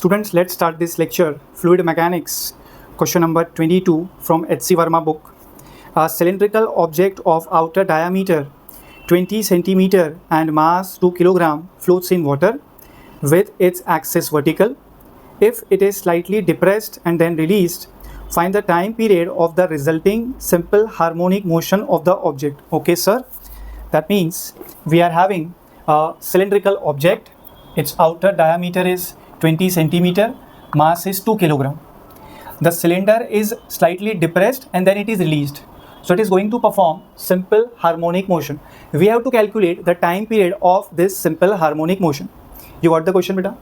Students, let's start this lecture. Fluid mechanics, question number 22 from H.C. Verma book. A cylindrical object of outer diameter 20 centimeter and mass 2 kilogram floats in water with its axis vertical. If it is slightly depressed and then released, find the time period of the resulting simple harmonic motion of the object. Okay, sir? That means we are having a cylindrical object. Its outer diameter is 20 centimeter, mass is 2 kilogram. The cylinder is slightly depressed and then it is released. So it is going to perform simple harmonic motion. We have to calculate the time period of this simple harmonic motion. You got the question, beta?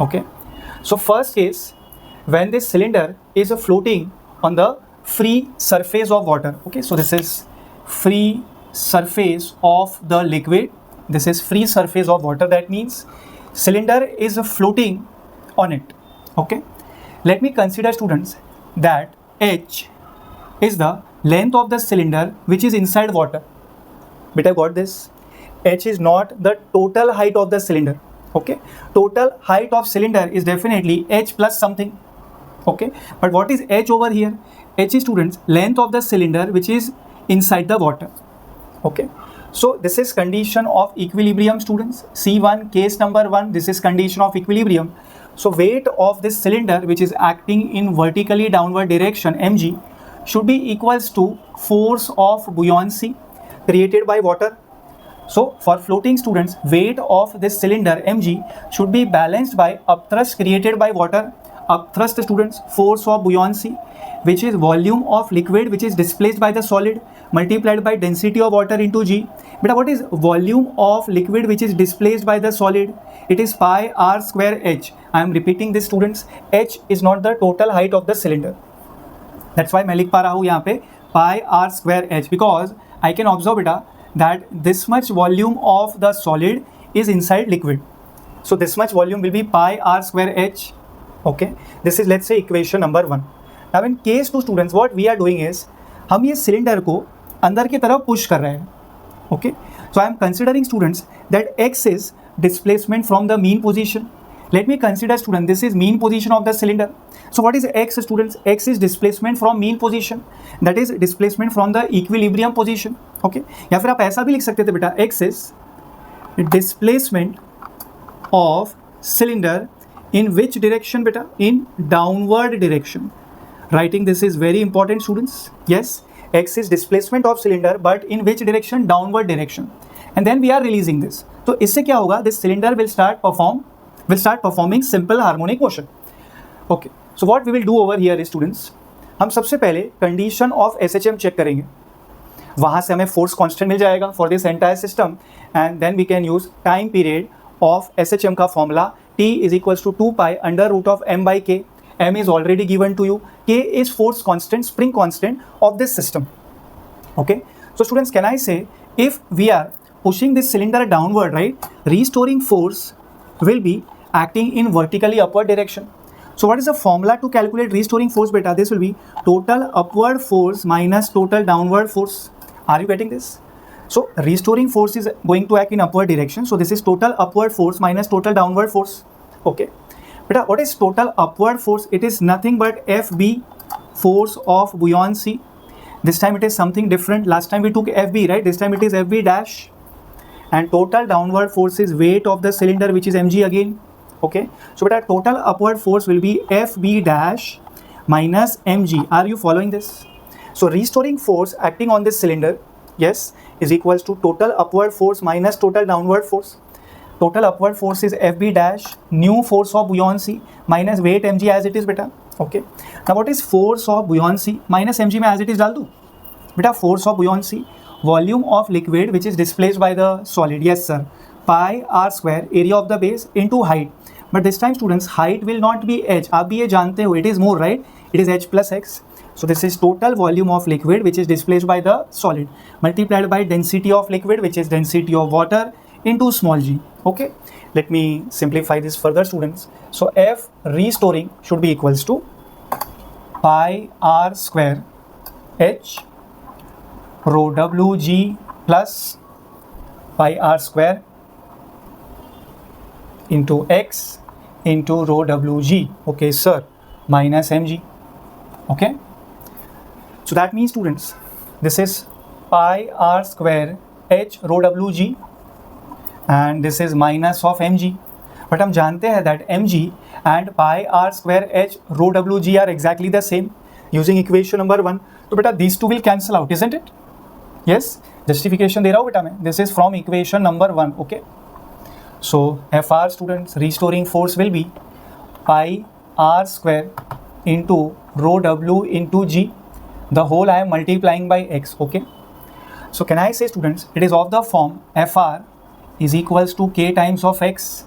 Okay. So first is when this cylinder is floating on the free surface of water. Okay, so this is free surface of the liquid. This is free surface of water. That means cylinder is floating on it. Okay, let me consider, students, that h is the length of the cylinder which is inside water. Beta, got this? H is not the total height of the cylinder. Okay, total height of cylinder is definitely h plus something. Okay, but what is h over here? H is, students, length of the cylinder which is inside the water. Okay, so this is condition of equilibrium, students. C1, case number 1, this is condition of equilibrium. So weight of this cylinder which is acting in vertically downward direction, mg, should be equals to force of buoyancy created by water. So for floating, students, weight of this cylinder mg should be balanced by upthrust created by water. Upthrust, students, force of buoyancy, which is volume of liquid which is displaced by the solid multiplied by density of water into g. But what is volume of liquid which is displaced by the solid? It is pi r square h. I am repeating this, students. H is not the total height of the cylinder. That's why मैं लिख पा रहा हूँ यहाँ पे pi r square h, because I can observe, beta, that this much volume of the solid is inside liquid. So this much volume will be pi r square h. Okay, this is, let's say, equation number 1. Now in case 2, students, what we are doing is हम ये cylinder को अंदर की तरफ push कर रहे हैं. Okay, so I am considering, students, that x is displacement from the mean position. Let me consider, student, this is mean position of the cylinder. So what is x, students? X is displacement from mean position, that is displacement from the equilibrium position. Okay, या फिर आप ऐसा भी लिख सकते थे बेटा, x is displacement of cylinder in which direction, beta? In downward direction. Writing this is very important, students. Yes, x is displacement of cylinder, but in which direction? Downward direction. And then we are releasing this. तो इससे क्या होगा? This cylinder will start performing simple harmonic motion. Okay, so what we will do over here is, students, हम सबसे पहले condition of SHM check करेंगे. वहाँ से हमें force constant मिल जाएगा for this entire system, and then we can use time period of SHM का formula. T is equals to 2 pi under root of m by k. M is already given to you. K is force constant, spring constant of this system. Okay, so students, can I say if we are pushing this cylinder downward, right, restoring force will be acting in vertically upward direction. So what is the formula to calculate restoring force, beta? This will be total upward force minus total downward force. Are you getting this? So restoring force is going to act in upward direction. So this is total upward force minus total downward force. Okay, beta, what is total upward force? It is nothing but FB, force of buoyancy. This time it is something different. Last time we took FB, right? This time it is FB dash. And total downward force is weight of the cylinder, which is mg again. Okay, so beta, total upward force will be FB dash minus mg. Are you following this? So restoring force acting on this cylinder, yes, is equals to total upward force minus total downward force. Total upward force is FB dash, new force of buoyancy minus weight mg as it is, beta. Okay, now what is force of buoyancy? Minus mg में as it is डाल दूँ beta. Force of buoyancy, volume of liquid which is displaced by the solid. Yes, sir. Pi r square, area of the base, into height. But this time, students, height will not be h. आप भी ये जानते हो, it is more, right? It is h plus x. So this is total volume of liquid which is displaced by the solid multiplied by density of liquid, which is density of water, into small g. Okay, let me simplify this further, students. So F restoring should be equals to pi r square h rho wg plus pi r square into x into rho wg. Okay, sir, minus mg. Okay, so that means students, this is pi r square h rho wg and this is minus of mg. But हम जानते हैं that mg and pi r square h rho wg are exactly the same using equation number 1. तो बेटा these two will cancel out, isn't it? Yes, justification दे रहा हूँ बेटा मैं. This is from equation number 1. Okay, so Fr students, restoring force will be pi r square into rho w into g. The whole I am multiplying by x. Okay, so can I say students, it is of the form Fr is equals to k times of x.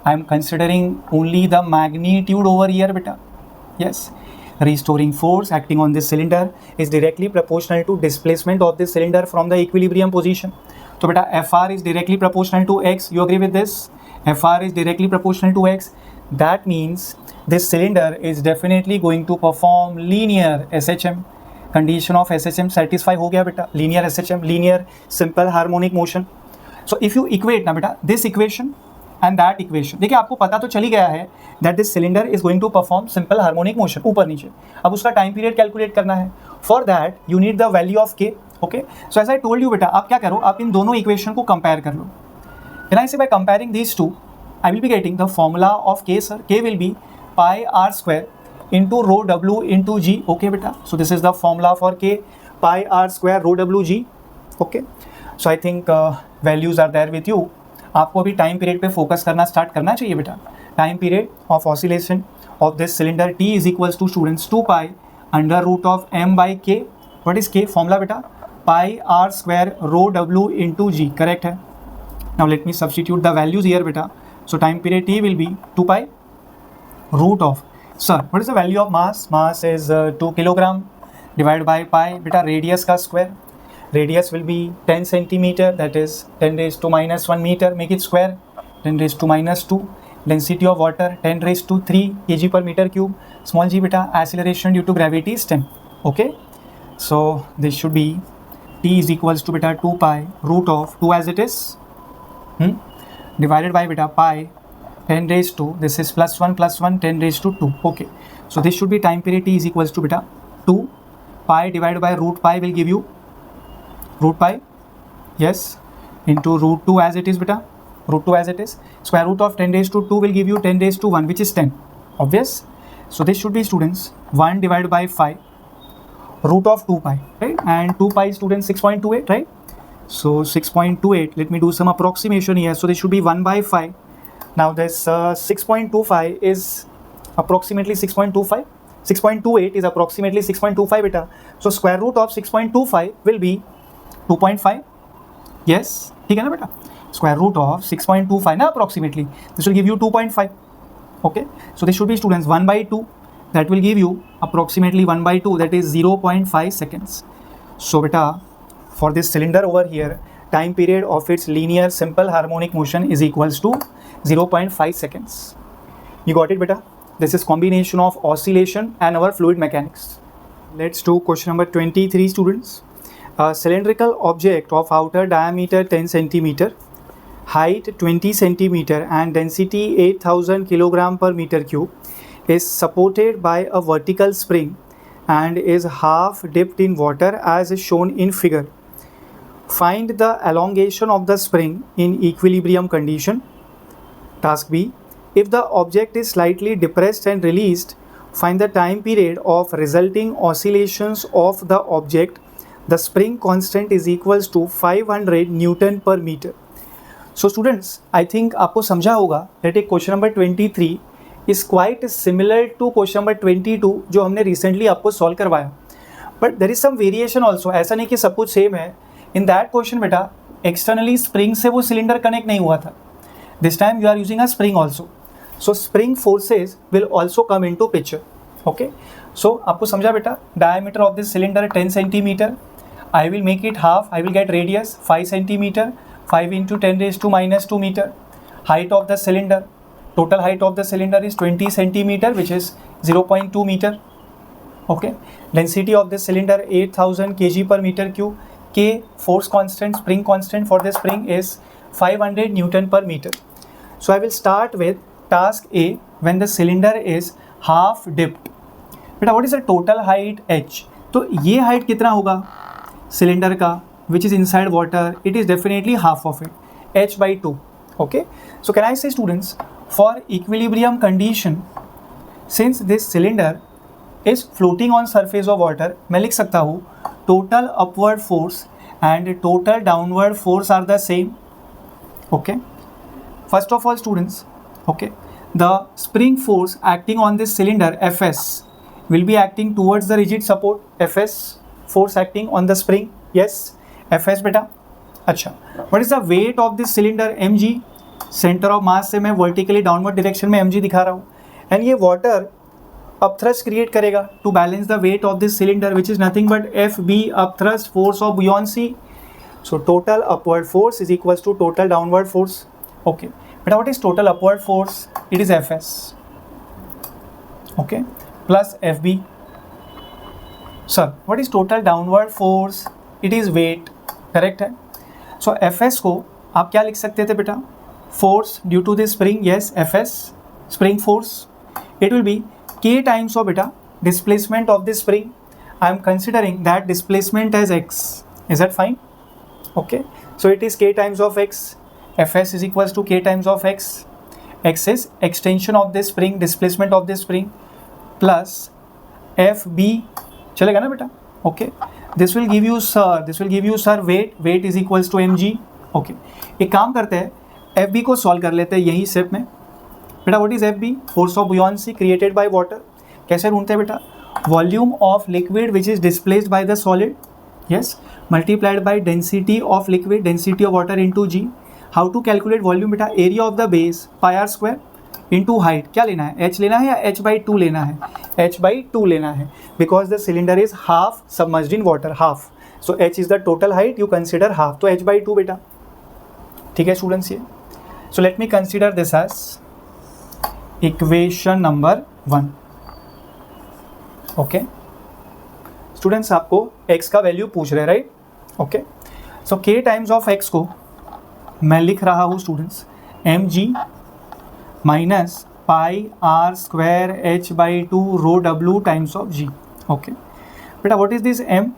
I am considering only the magnitude over here beta. Yes, restoring force acting on this cylinder is directly proportional to displacement of this cylinder from the equilibrium position. So beta Fr is directly proportional to x. You agree with this? Fr is directly proportional to x. That means this cylinder is definitely going to perform linear SHM. Condition of SHM satisfy हो गया बेटा. Linear SHM, linear simple harmonic motion. So if you equate ना बेटा this equation and that equation, देखिए आपको पता तो चली गया है that this cylinder is going to perform simple harmonic motion ऊपर नीचे. अब उसका टाइम पीरियड कैलकुलेट करना है. For that you need the value of k. Okay, so as I told you बेटा, आप क्या करो, आप इन दोनों इक्वेशन को कंपेयर कर लो. Can I say by comparing these two, I will be getting the formula of k, sir. K will be pi r square into rho w into g. Okay beta, so this is the formula for k, pi r square rho w g. Okay, so I think values are there with you. आपको अभी time period पे focus करना start करना चाहिए बेटा. Time period of oscillation of this cylinder t is equals to students 2 pi under root of m by k. What is k? Formula बेटा pi r square rho w into g. Correct है. Now let me substitute the values here beta. So time period t will be 2 pi root of, sir, what is the value of mass? Mass is 2 kilogram divided by pi beta, radius का square. Radius will be 10 centimeter, that is 10 raised to minus 1 meter. Make it square. 10 raised to minus 2. Density of water 10 raised to 3 kg per meter cube. Small g beta, acceleration due to gravity is 10. Okay, so this should be t is equals to beta 2 pi root of 2 as it is divided by beta pi 10 raised to, this is plus 1 10 raised to 2. Okay, so this should be time period t is equals to beta 2 pi divided by root pi will give you root pi, yes, into root 2 as it is beta, root 2 as it is. Square root of 10 raised to 2 will give you 10 raised to 1, which is 10. Obvious. So this should be students 1 divided by 5 root of 2 pi, right? And 2 pi students 6.28, right? So 6.28, let me do some approximation here. So this should be 1 by 5. Now this 6.25 is approximately 6.25. 6.28 is approximately 6.25 beta. So square root of 6.25 will be 2.5. Yes, ठीक है ना बेटा. Square root of 6.25 ना approximately. This will give you 2.5. Okay, so this should be students 1 by 2. That will give you approximately 1 by 2. That is 0.5 seconds. So beta, for this cylinder over here, time period of its linear simple harmonic motion is equals to 0.5 seconds. You got it beta? This is combination of oscillation and our fluid mechanics. Let's do question number 23 students. A cylindrical object of outer diameter 10 centimeter, height 20 centimeter and density 8000 kilogram per meter cube is supported by a vertical spring and is half dipped in water as is shown in figure. Find the elongation of the spring in equilibrium condition. Task B. If the object is slightly depressed and released, find the time period of resulting oscillations of the object. The spring constant is equals to 500 Newton per meter. So students, I think आपको समझा होगा that एक question number 23 is quite similar to question number 22 जो हमने recently आपको solve करवाया. But there is some variation also. ऐसा नहीं कि सब कुछ सेम है. In that question बेटा, externally spring से वो cylinder connect नहीं हुआ था. This time you are using a spring also. So spring forces will also come into picture. Okay. So आपको समझा बेटा, diameter of this cylinder 10 centimeter. I will make it half. I will get radius 5 centimeter. 5 into 10 raised to minus 2 meter. Height of the cylinder. Total height of the cylinder is 20 centimeter, which is 0.2 meter. Okay. Density of the cylinder 8000 kg per meter cube. K force constant, spring constant for the spring is 500 Newton per meter. So I will start with task A. when the cylinder is half dipped. बेटा what is the total height h? तो ये height कितना होगा cylinder का which is inside water? It is definitely half of it, h by 2. Okay, so can I say students, for equilibrium condition, since this cylinder is floating on surface of water, मैं लिख सकता हूँ total upward force and total downward force are the same. Okay, first of all students, okay, the spring force acting on this cylinder Fs will be acting towards the rigid support. Fs force acting on the spring, yes, Fs बेटा. अच्छा, what is the weight of this cylinder? mg. Centre of mass से मैं vertically downward direction में mg दिखा रहा हूँ, and ये water upthrust create करेगा to balance the weight of this cylinder which is nothing but Fb upthrust force of buoyancy. So total upward force is equals to total downward force. Okay बेटा, what is total upward force? It is Fs, okay, plus Fb. Sir what is total downward force? It is wait. Correct है. सो Fs को आप क्या लिख सकते थे बेटा? Force due to this spring, yes, Fs spring force. It will be k times of beta displacement of this spring. I am considering that displacement as x. Is that fine? Okay, so it is k times of x. Fs is equals to k times of x. X is extension of this spring, displacement of this spring, plus Fb. चलेगा ना बेटा? Okay, this will give you sir weight is equals to mg. Okay, एक काम करते हैं, Fb को solve कर लेते हैं यही स्टेप में. बेटा what is Fb? Force of buoyancy created by water. कैसे ढूंढते हैं बेटा? Volume of liquid which is displaced by the solid, yes, multiplied by density of liquid, density of water into g. How to calculate volume बेटा? Area of the base pi r square into height. क्या लेना है? h लेना है या h by 2 लेना है? h by 2 लेना है, because the cylinder is half submerged in water, half. So h is the total height, you consider half, तो h by 2 बेटा. ठीक है स्टूडेंट्स ये. So let me consider this as equation number 1. Okay students, आपको x का value पूछ रहे हैं, right? Okay, so k times of x को मैं लिख रहा हूँ students mg minus pi r square h by 2 rho w times of g. Okay बेटा, what is this m?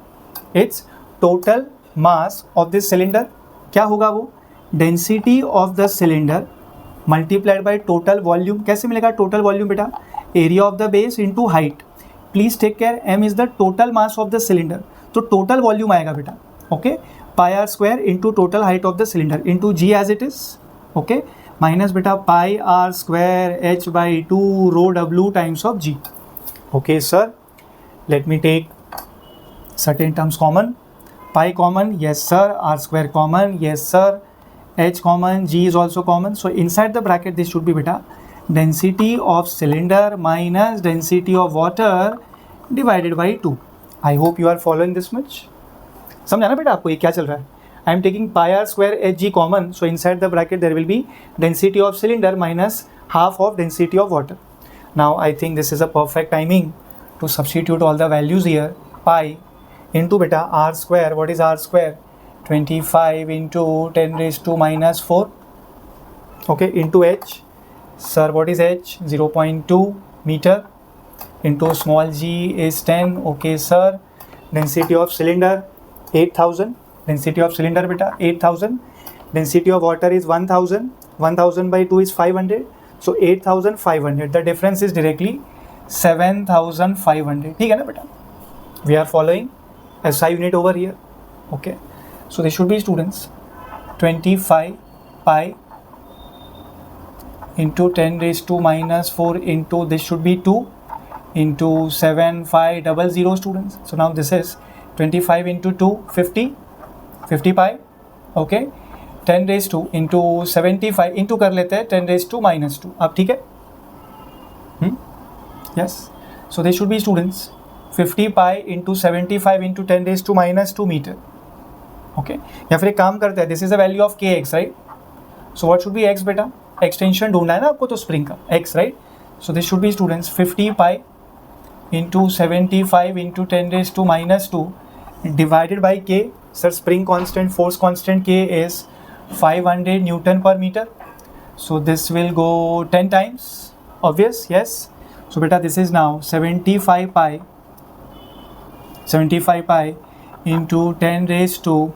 It's total mass of this cylinder. क्या होगा वो? Density of the cylinder multiplied by total volume. कैसे मिलेगा total volume बेटा? Area of the base into height. Please take care, m is the total mass of the cylinder, तो total volume आएगा बेटा. Okay, pi r square into total height of the cylinder into g as it is. Okay, minus बेटा pi r square h by 2 rho w times of g. Okay sir, let me take certain terms common. Pi common, yes sir. R square common, yes sir. H common, G is also common. So inside the bracket this should be beta density of cylinder minus density of water divided by 2. I hope you are following this much. समझा ना बेटा आपको ये क्या चल रहा है? I am taking pi r square Hg common, so inside the bracket there will be density of cylinder minus half of density of water. Now I think this is a perfect timing to substitute all the values here. Pi into beta r square. What is r square? 25 into 10 raised to minus 4. Okay, into h. Sir, what is h? 0.2 meter. Into small g is 10. Okay sir. Density of cylinder 8000. Density of cylinder beta 8000. Density of water is 1000. 1000 by 2 is 500. So 8500. The difference is directly 7500. ठीक है ना बेटा? We are following SI unit over here. Okay. So this should be students 25 pi into 10 raised to minus 4 into this should be 2 into 7500 students. So now this is 25 into 2 50 pi. Okay, 10 raised to into 75 into कर लेते हैं 10 raised to minus 2. अब ठीक है? Yes. So this should be students 50 pi into 75 into 10 raised to minus 2 meter. Okay, या फिर एक काम करते हैं, this is the value of k x, right? So what should be x बेटा? एक्सटेंशन ढूंढना है ना आपको तो स्प्रिंग का x, right? So this should be students 50 pi into 75 into 10 raise to minus 2 divided by k. Sir spring constant, force constant k is 500 newton पर metre. So this will go 10 times. obvious, yes. So beta this is now 75 pi into 10 raised to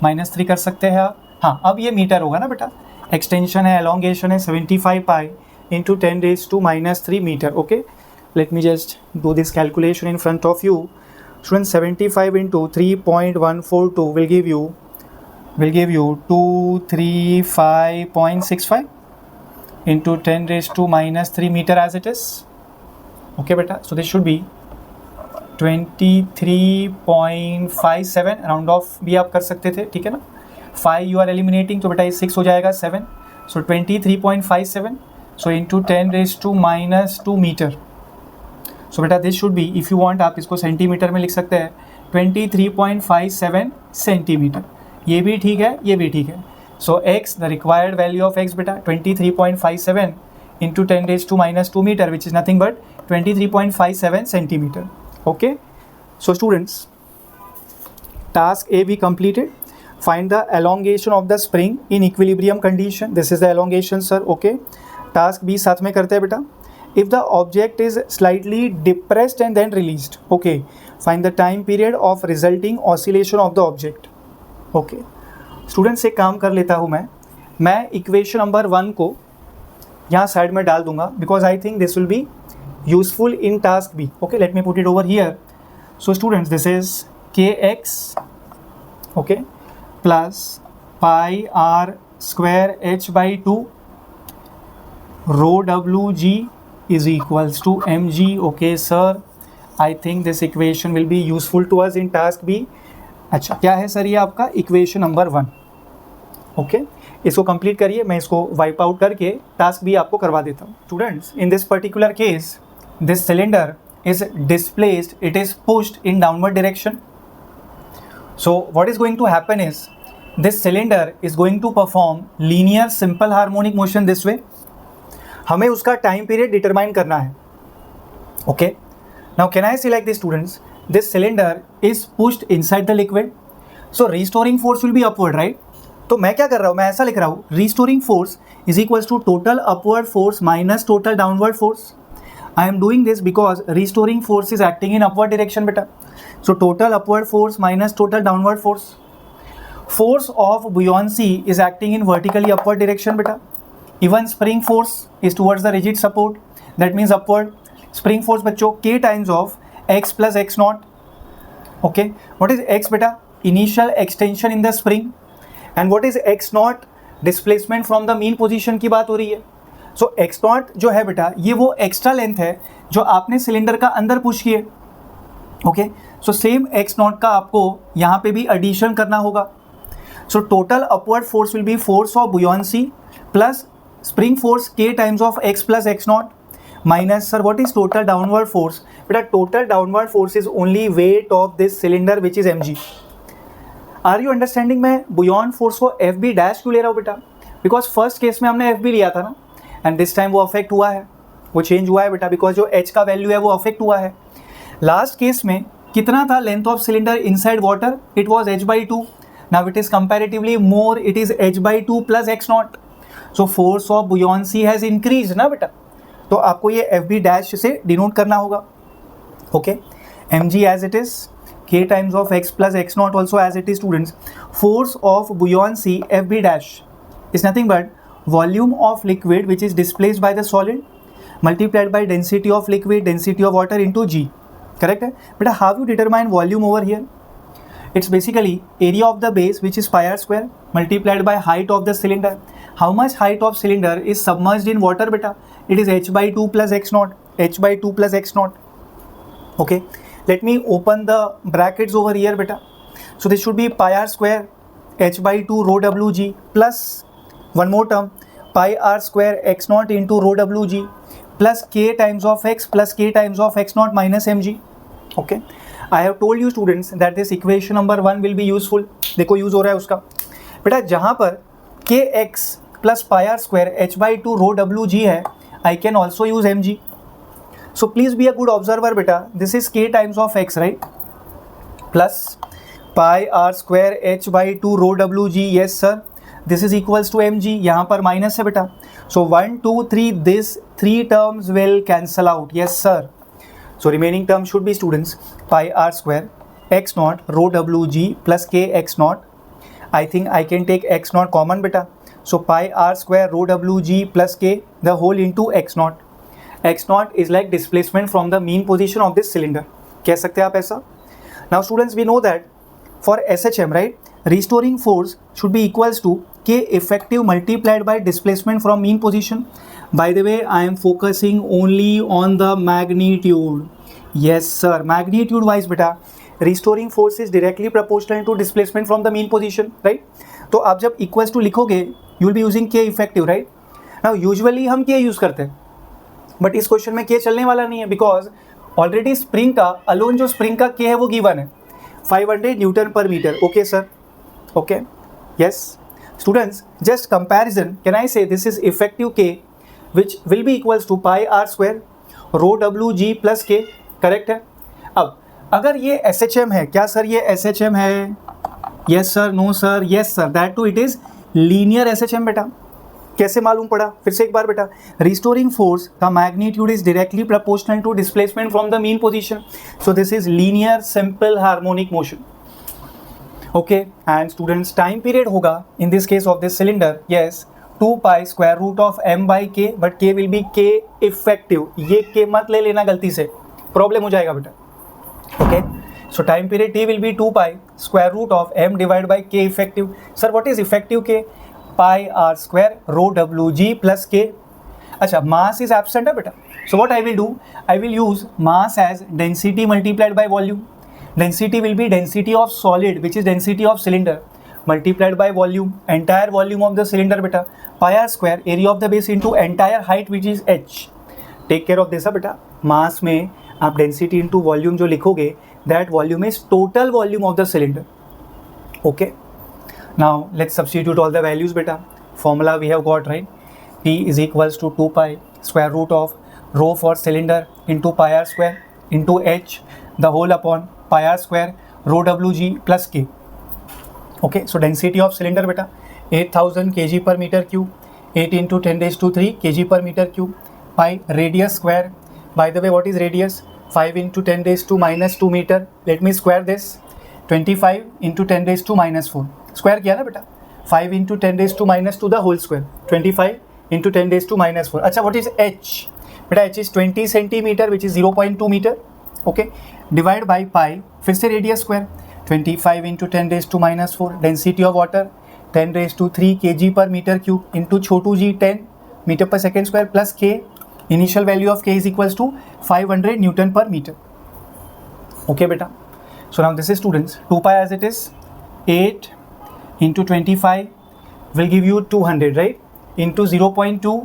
-3 कर सकते हैं आप. हाँ, अब ये metre होगा ना बेटा, एक्सटेंशन है, एलोंगेशन है, 75 pi into 10 raised to -3 metre. Okay, let me just do this calculation in front of you. Student 75 into 3.142 will give you 235.65 into 10 raised to -3 meter as it is. Okay beta, so this should be 23.57. Round of भी आप कर सकते थे, ठीक है ना. 5 you are eliminating, तो बेटा ये 6 हो जाएगा, 7. सो 23.57. So into 10 raised to -2 metre. सो बेटा this should B, if you want आप इसको सेंटीमीटर में लिख सकते हैं, 23.57 सेंटीमीटर. ये भी ठीक है, ये भी ठीक है. So x, the required value of x बेटा 23.57 into 10 raised to -2 metre, which is nothing but 23.57 centimetre. Okay, so students, task A we completed. Find the elongation of the spring in equilibrium condition. This is the elongation, sir. Okay, task B साथ में करते हैं बेटा. If the object is slightly depressed and then released, okay, find the time period of resulting oscillation of the object. Okay, students एक काम कर लेता हूँ मैं इक्वेशन नंबर 1 को यहाँ साइड में डाल दूंगा, because I think this will be useful in task B. Okay, let me put it over here. So students, this is kx, okay, plus pi r square h by 2 rho wg is equals to mg. Okay sir, I think this equation will be useful to us in task B. अच्छा, क्या है sir ये आपका equation number 1. Okay, इसको complete करिए, मैं इसको wipe out करके टास्क भी आपको करवा देता हूँ. Students, in this particular case this cylinder is displaced, it is pushed in downward direction. So what is going to happen is this cylinder is going to perform linear simple harmonic motion this way. हमें उसका time period determine करना है. Okay, now can I say like this students, this cylinder is pushed inside the liquid, so restoring force will be upward, right? तो मैं क्या कर रहा हूँ, मैं ऐसा लिख रहा हूँ, restoring force is equals to total upward force minus total downward force. I am doing this because restoring force is acting in upward direction beta. So total upward force minus total downward force. Force of buoyancy is acting in vertically upward direction beta. Even spring force is towards the rigid support. That means upward. Spring force बच्चों k times of x plus x naught. Okay. What is x beta? Initial extension in the spring. And what is x naught? Displacement from the mean position की बात हो रही है. सो x not जो है बेटा, ये वो एक्स्ट्रा लेंथ है जो आपने सिलेंडर का अंदर पुश किए. Okay, so same x naught का आपको यहाँ पे भी एडिशन करना होगा. So total upward force will be force of buoyancy plus spring force k times of x plus x naught minus, sir what is total downward force? बेटा total downward force is only weight of this cylinder which is mg. Are you understanding? मैं buoyant force को F B dash क्यों ले रहा हूँ बेटा? Because first case में हमने एफ बी लिया था ना, एंड दिस टाइम वो अफेक्ट हुआ है, वो चेंज हुआ है बेटा, बिकॉज जो एच का वैल्यू है वो अफेक्ट हुआ है. लास्ट केस में कितना था length of cylinder inside water? It was h by 2. Now it is comparatively more, it is h by 2 plus x not. So force of buoyancy has increase ना बेटा, तो आपको ये एफ बी डैश से denote करना होगा. Okay, mg as it is, k times of x plus x not also as it is. Students, force of buoyancy F B dash is nothing but volume of liquid which is displaced by the solid multiplied by density of liquid, density of water into g. Correct है बेटा? How you determine volume over here? It's basically area of the base which is pi r square multiplied by height of the cylinder. How much height of cylinder is submerged in water beta? It is h by 2 plus x naught. h by 2 plus x naught. Okay, let me open the brackets over here beta. So this should be pi r square h by 2 rho wg plus one more term pi r square x naught into rho wg plus k times of x plus k times of x naught minus mg. Okay, I have told you students that this equation number 1 will be useful. देखो use हो रहा है उसका बेटा, जहाँ पर kx plus pi r square h by 2 rho wg है, I can also use mg. So please be a good observer beta. This is k times of x, right? Plus pi r square h by 2 rho wg. Yes sir. This is equals to m g, यहाँ पर minus है बेटा. So 1 2 3 this 3 terms will cancel out. Yes sir. So remaining term should be students pi r square x naught rho W G plus k x naught. I think I can take x naught common बेटा. So pi r square rho W G plus k the whole into x naught. X not is like displacement from the mean position of this cylinder. कह सकते हैं आप ऐसा. Now students we know that for SHM, right, restoring force should be equals to K effective multiplied by displacement from mean position. By the way, I am focusing only on the magnitude. Yes sir, magnitude wise beta, restoring force is directly proportional to displacement from the mean position, right? तो आप जब equals to लिखोगे you will be using K effective, right? Now usually हम K use करते हैं, but इस question में K चलने वाला नहीं है because already स्प्रिंग का अलोन जो स्प्रिंग का K है वो गिवन है 500 न्यूटन पर metre. Okay sir. Okay, yes students, just comparison, can I say this is effective K which will be equals to pi r square rho w g plus K, correct है. अब अगर ये SHM है, क्या sir ये SHM है? yes sir, no sir, yes sir, that too it is linear SHM बेटा. कैसे मालूम पड़ा? फिर से एक बार बेटा, restoring force का magnitude is directly proportional to displacement from the mean position, so this is linear simple harmonic motion. Okay and students time period होगा in this case of this cylinder, yes 2 pi square root of m by k, but k will be k effective. ये k मत ले लेना गलती से, problem हो जाएगा बेटा. Okay, so time period t will be 2 pi square root of m divide by k effective. Sir what is effective k? Pi r square rho W G plus k. अच्छा, mass is absent है बेटा, so what I will do, I will use mass as density multiplied by volume. Density will be density of solid, which is density of cylinder, multiplied by volume, entire volume of the cylinder beta. Pi r square area of the base into entire height, which is h. Take care of this beta. Mass में आप density into volume जो लिखोगे, that volume is total volume of the cylinder. Okay. Now let's substitute all the values beta. Formula we have got, right? P is equals to 2 pi square root of rho for cylinder into pi r square into h the whole upon pi r square rho w g plus k. Okay, so density of cylinder beta 8000 kg per meter cube, 8 into 10 raised to 3 kg per meter cube. Pi radius square, by the way what is radius? 5 into 10 raised to minus 2 meter. Let me square this. 25 into 10 raised to minus 4. Square किया ना बेटा, 5 into 10 raised to minus 2 the whole square. 25 into 10 raised to minus 4. अच्छा, what is h? बेटा h is 20 centimeter which is 0.2 meter. Okay, divide by pi, फिर से radius square 25 into 10 raise to minus 4. Density of water 10 raise to 3 kg पर metre cube into छोटू g 10 metre पर second square plus K. Initial value of K is equals to 500 newton पर metre. Okay बेटा, so now this is students 2 pi as it is 8 into 25 will give you 200, right, into 0.2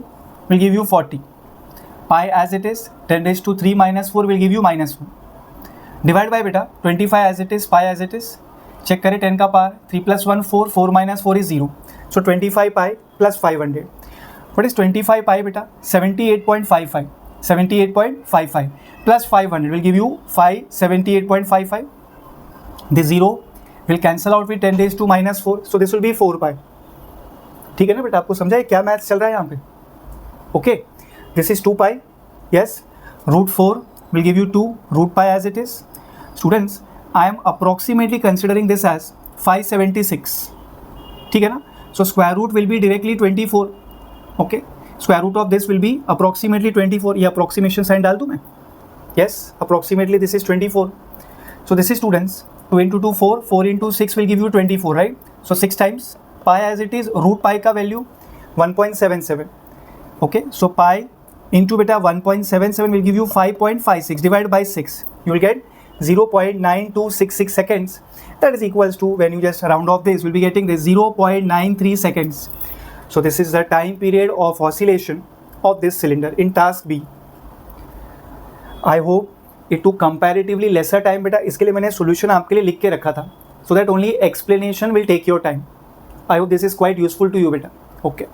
will give you 40. Pi as it is 10 raised to 3 minus 4 will give you minus 1. Divide by beta 25 as it is, pi as it is. Check करें 10 का power, 3 plus 1 4, 4 minus 4 is 0. So 25 pi plus 500. What is 25 pi beta? 78.55. 78.55 plus 500 will give you 578.55. This 0 will cancel out with 10 raised to minus 4. So this will be 4 pi. ठीक है ना बेटा, आपको समझा है क्या मैथ चल रहा है यहाँ पे? Okay, this is 2 pi, yes, root 4 will give you 2, root pi as it is. Students, I am approximately considering this as 576, ठीक है ना. So square root will be directly 24. Okay, square root of this will be approximately 24. ये approximation sign डाल दूँ मैं? Yes, approximately this is 24. So this is students 2 into 2 4, 4 into 6 will give you 24, right? So 6 times pi as it is, root pi का value 1.77. Okay, so pi into beta 1.77 will give you 5.56 divided by 6. You will get 0.9266 seconds. That is equals to, when you just round off this, you will be getting this 0.93 seconds. So this is the time period of oscillation of this cylinder in task B. I hope it took comparatively lesser time beta. इसके लिए मैंने solution आपके लिए लिख के रखा था, so that only explanation will take your time. I hope this is quite useful to you beta. Okay.